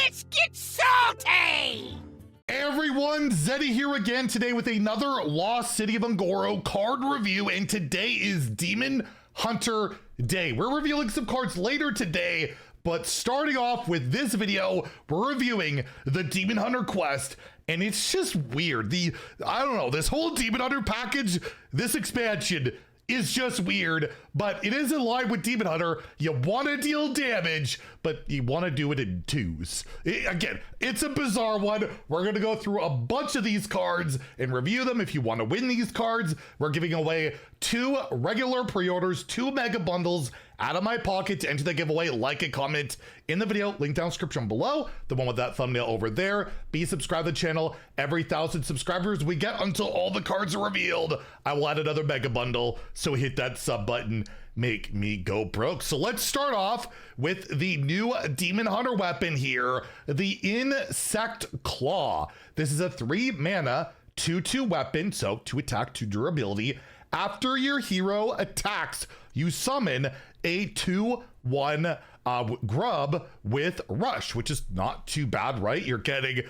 Let's get salty! Hey everyone, Zeddy here again today with another Lost City of Un'Goro card review, and today is Demon Hunter Day. We're revealing some cards later today, but starting off with this video, we're reviewing the Demon Hunter quest, and it's just weird. I don't know, this whole Demon Hunter package, this expansion is just weird, but it is in line with Demon Hunter. You want to deal damage, but you want to do it in twos. Again, it's a bizarre one. We're going to go through a bunch of these cards and review them. If you want to win these cards, we're giving away 2 regular pre-orders, 2 mega bundles out of my pocket to enter the giveaway. Like and comment in the video, link down description below, the one with that thumbnail over there. Be subscribed to the channel. Every 1,000 subscribers we get until all the cards are revealed, I will add another mega bundle. So hit that sub button, make me go broke. So let's start off with the new Demon Hunter weapon here, the Insect Claw. This is a 3 mana 2/2 weapon, so 2 attack, 2 durability. After your hero attacks, you summon a 2/1 grub with Rush, which is not too bad, right? You're getting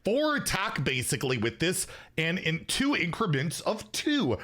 4 attack basically with this, and in 2 increments of 2.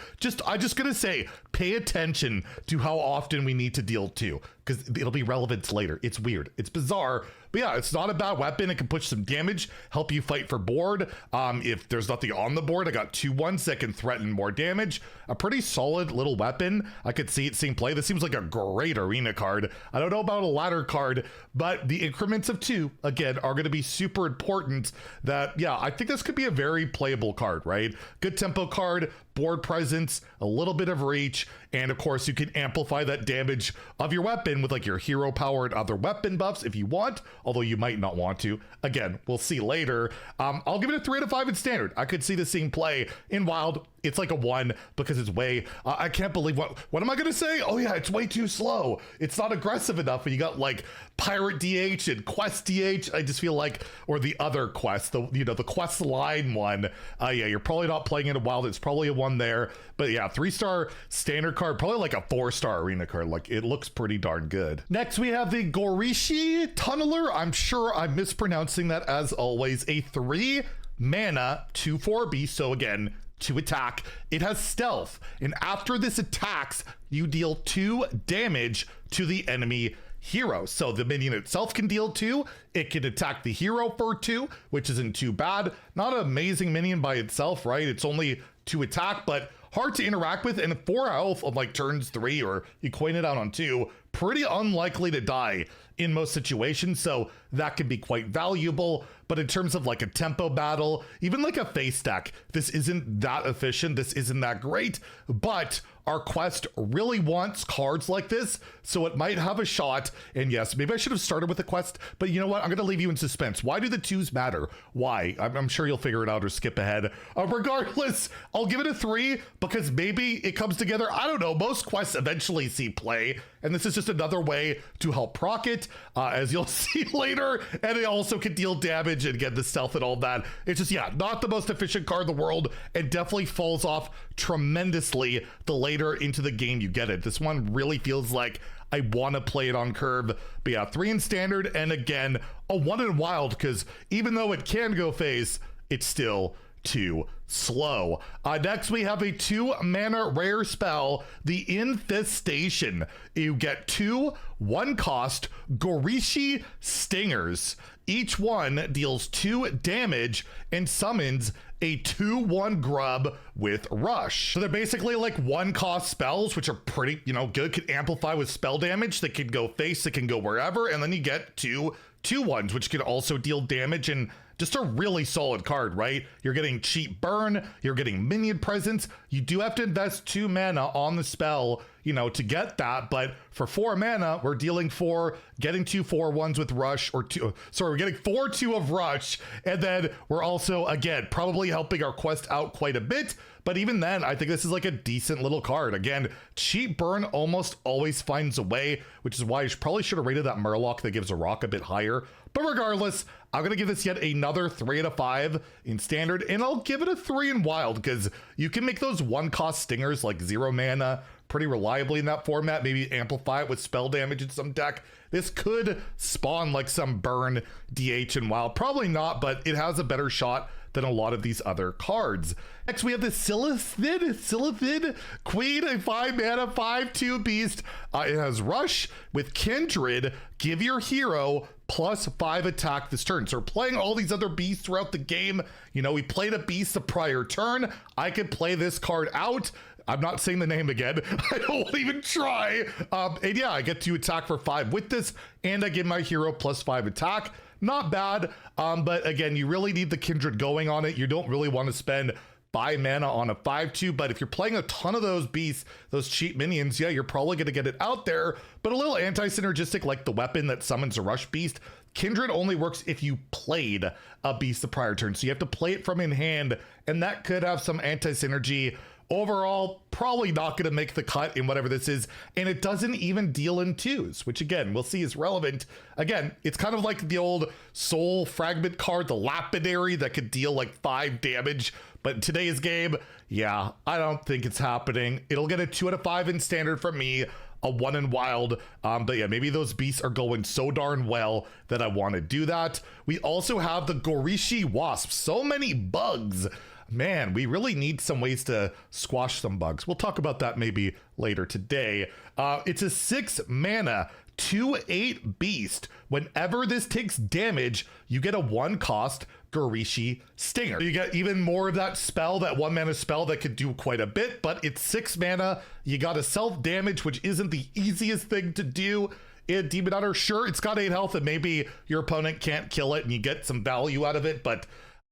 I'm just gonna say, pay attention to how often we need to deal 2, because it'll be relevant later. It's weird, it's bizarre, but yeah, it's not a bad weapon. It can push some damage, help you fight for board. If there's nothing on the board, I got 2/1s that can threaten more damage. A pretty solid little weapon. I could see it seeing play. This seems like a great arena card. I don't know about a ladder card, but the increments of 2, again, are gonna be super important. That, yeah, I think this could be a very playable card, right? Good tempo card, board presence, a little bit of reach, and of course you can amplify that damage of your weapon with like your hero power and other weapon buffs if you want, although you might not want to. Again, we'll see later. I'll give it a 3 out of 5 in standard. I could see this seeing play in wild. It's like a 1 because it's way, I can't believe what am I gonna say? Oh yeah, it's way too slow. It's not aggressive enough. And you got like Pirate DH and Quest DH. I just feel like, or the other quest, the quest line one. Yeah, you're probably not playing it in wild. It's probably a 1 there. But yeah, 3-star standard card, probably like a 4-star arena card. Like, it looks pretty darn good. Next, we have the Gorishi Tunneler. I'm sure I'm mispronouncing that as always. A 3 mana 2/4 beast. So again, 2 attack. It has stealth, and after this attacks, you deal 2 damage to the enemy hero. So the minion itself can deal 2. It can attack the hero for 2, which isn't too bad. Not an amazing minion by itself, right? It's only 2 attack, but hard to interact with, and 4 health on like turns 3, or you coin it out on 2. Pretty unlikely to die in most situations, so that can be quite valuable. But in terms of like a tempo battle, even like a face stack, this isn't that efficient, this isn't that great, but our quest really wants cards like this, so it might have a shot. And yes, maybe I should have started with a quest, but you know what? I'm gonna leave you in suspense. Why do the 2s matter? Why? I'm sure you'll figure it out or skip ahead. Regardless, I'll give it a 3 because maybe it comes together. I don't know, most quests eventually see play, and this is just another way to help proc it, as you'll see later. And it also can deal damage and get the stealth and all that. It's just, yeah, not the most efficient card in the world, and definitely falls off tremendously the later into the game you get it. This one really feels like I want to play it on curve. But yeah, 3 in standard, and again, a 1 in wild, because even though it can go face, it's still too slow. Next, we have a 2 mana rare spell, the Infestation. You get 2 1-cost Gorishi Stingers. Each one deals 2 damage and summons a 2/1 grub with Rush. So they're basically like 1-cost spells, which are pretty, good. Can amplify with spell damage. They can go face, they can go wherever, and then you get 2 2/1s, which can also deal damage, and just a really solid card, right? You're getting cheap burn, you're getting minion presence. You do have to invest 2 mana on the spell, to get that, but for 4 mana, we're dealing 4, getting 2 4/1s with Rush, we're getting 4/2 of Rush, and then we're also, again, probably helping our quest out quite a bit, but even then, I think this is like a decent little card. Again, cheap burn almost always finds a way, which is why I probably should have rated that Murloc that gives a rock a bit higher. But regardless, I'm going to give this yet another 3 out of 5 in standard, and I'll give it a 3 in wild, because you can make those 1-cost stingers like 0 mana pretty reliably in that format, maybe amplify it with spell damage in some deck. This could spawn like some burn DH and wild. Probably not, but it has a better shot than a lot of these other cards. Next, we have the Silithid Queen, a 5-mana, 5/2 beast. It has Rush with Kindred. Give your hero +5 attack this turn. So we're playing all these other beasts throughout the game. You know, we played a beast the prior turn. I could play this card out. I'm not saying the name again. I don't even try. And yeah, I get to attack for 5 with this, and I give my hero +5 attack. Not bad, but again, you really need the Kindred going on it. You don't really want to spend 5 mana on a 5/2, but if you're playing a ton of those beasts, those cheap minions, yeah, you're probably going to get it out there, but a little anti-synergistic like the weapon that summons a rush beast. Kindred only works if you played a beast the prior turn, so you have to play it from in hand, and that could have some anti-synergy. Overall, probably not going to make the cut in whatever this is, and it doesn't even deal in 2s, which again, we'll see is relevant. Again, it's kind of like the old Soul Fragment card, the Lapidary, that could deal like 5 damage, but in today's game, yeah, I don't think it's happening. It'll get a 2 out of 5 in standard from me, a 1 in wild, but yeah, maybe those beasts are going so darn well that I want to do that. We also have the Gorishi Wasp, so many bugs. Man, we really need some ways to squash some bugs. We'll talk about that maybe later today. It's a 6 mana, 2/8 beast. Whenever this takes damage, you get a 1 cost Gorishi Stinger. You get even more of that spell, that 1 mana spell that could do quite a bit, but it's 6 mana. You got a self damage, which isn't the easiest thing to do. In Demon Hunter, sure, it's got 8 health and maybe your opponent can't kill it and you get some value out of it, but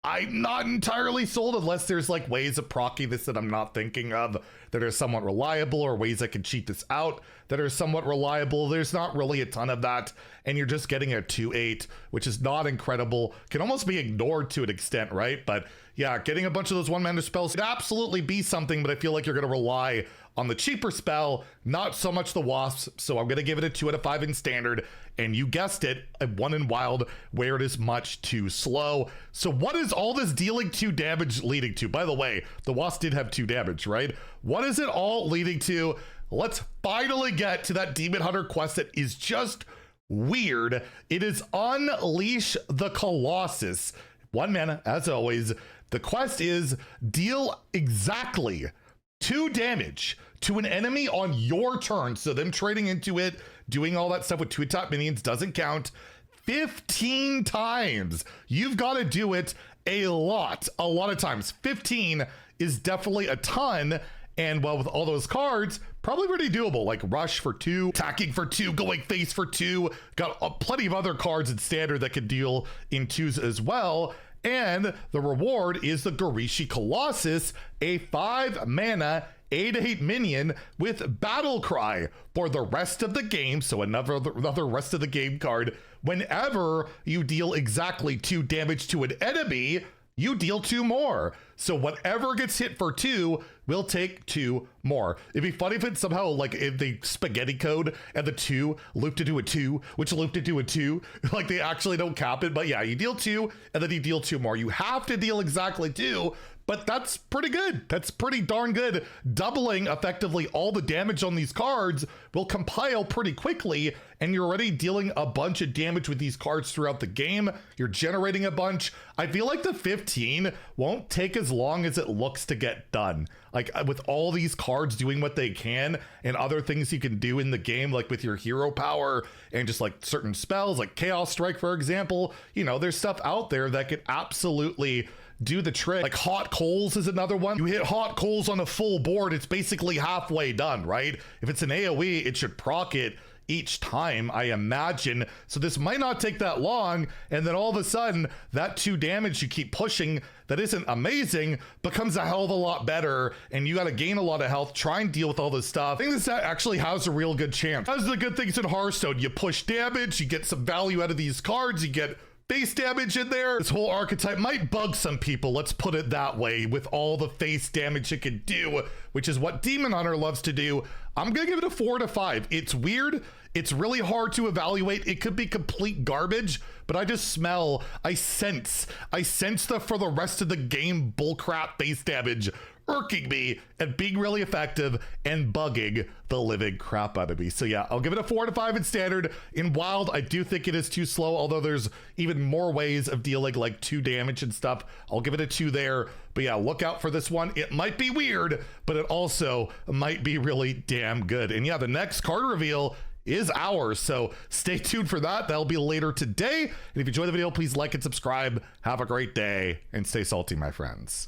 I'm not entirely sold unless there's like ways of proccing this that I'm not thinking of that are somewhat reliable, or ways I can cheat this out that are somewhat reliable. There's not really a ton of that, and you're just getting a 2/8, which is not incredible. Can almost be ignored to an extent, right? But yeah, getting a bunch of those 1 mana spells could absolutely be something, but I feel like you're going to rely on the cheaper spell, not so much the wasps. So I'm going to give it a 2 out of 5 in standard, and you guessed it, a 1 in wild, where it is much too slow. So what is all this dealing 2 damage leading to? By the way, the wasp did have 2 damage, right? What is it all leading to? Let's finally get to that Demon Hunter quest that is just weird. It is Unleash the Colossus. 1 mana, as always. The quest is deal exactly 2 damage to an enemy on your turn. So them trading into it, doing all that stuff with 2 top minions doesn't count. 15 times. You've got to do it a lot of times. 15 is definitely a ton. And well, with all those cards, probably pretty doable, like Rush for 2, attacking for 2, going face for 2. Got plenty of other cards in standard that could deal in 2s as well. And the reward is the Gorishi Colossus, a 5 mana, 8/8 minion with Battle Cry for the rest of the game. So another rest of the game card. Whenever you deal exactly 2 damage to an enemy, you deal 2 more. So whatever gets hit for 2 will take 2 more. It'd be funny if it's somehow like if they spaghetti code and the 2 looped into a 2, which looped into a 2. Like they actually don't cap it, but yeah, you deal 2 and then you deal 2 more. You have to deal exactly 2, but that's pretty good. That's pretty darn good. Doubling effectively all the damage on these cards will compile pretty quickly, and you're already dealing a bunch of damage with these cards throughout the game. You're generating a bunch. I feel like the 15 won't take as long as it looks to get done. Like with all these cards doing what they can and other things you can do in the game, like with your hero power and just like certain spells like Chaos Strike, for example, you know, there's stuff out there that could absolutely do the trick. Like Hot Coals is another one. You hit Hot Coals on a full board, it's basically halfway done, right? If it's an AoE, it should proc it each time, I imagine. So this might not take that long, and then all of a sudden, that 2 damage you keep pushing that isn't amazing becomes a hell of a lot better, and you got to gain a lot of health, try and deal with all this stuff. I think this actually has a real good chance. That's the good things in Hearthstone. You push damage, you get some value out of these cards, you get face damage in there. This whole archetype might bug some people, let's put it that way, with all the face damage it can do, which is what Demon Hunter loves to do. I'm gonna give it a 4 to 5. It's weird. It's really hard to evaluate. It could be complete garbage, but I sense the for the rest of the game bullcrap base damage irking me and being really effective and bugging the living crap out of me. So yeah, I'll give it a 4 out of 5 in standard. In wild, I do think it is too slow, although there's even more ways of dealing like 2 damage and stuff. I'll give it a 2 there. But yeah, look out for this one. It might be weird, but it also might be really damn good. And yeah, the next card reveal is ours, so stay tuned for that. That'll be later today. And if you enjoyed the video, please like and subscribe. Have a great day and stay salty, my friends.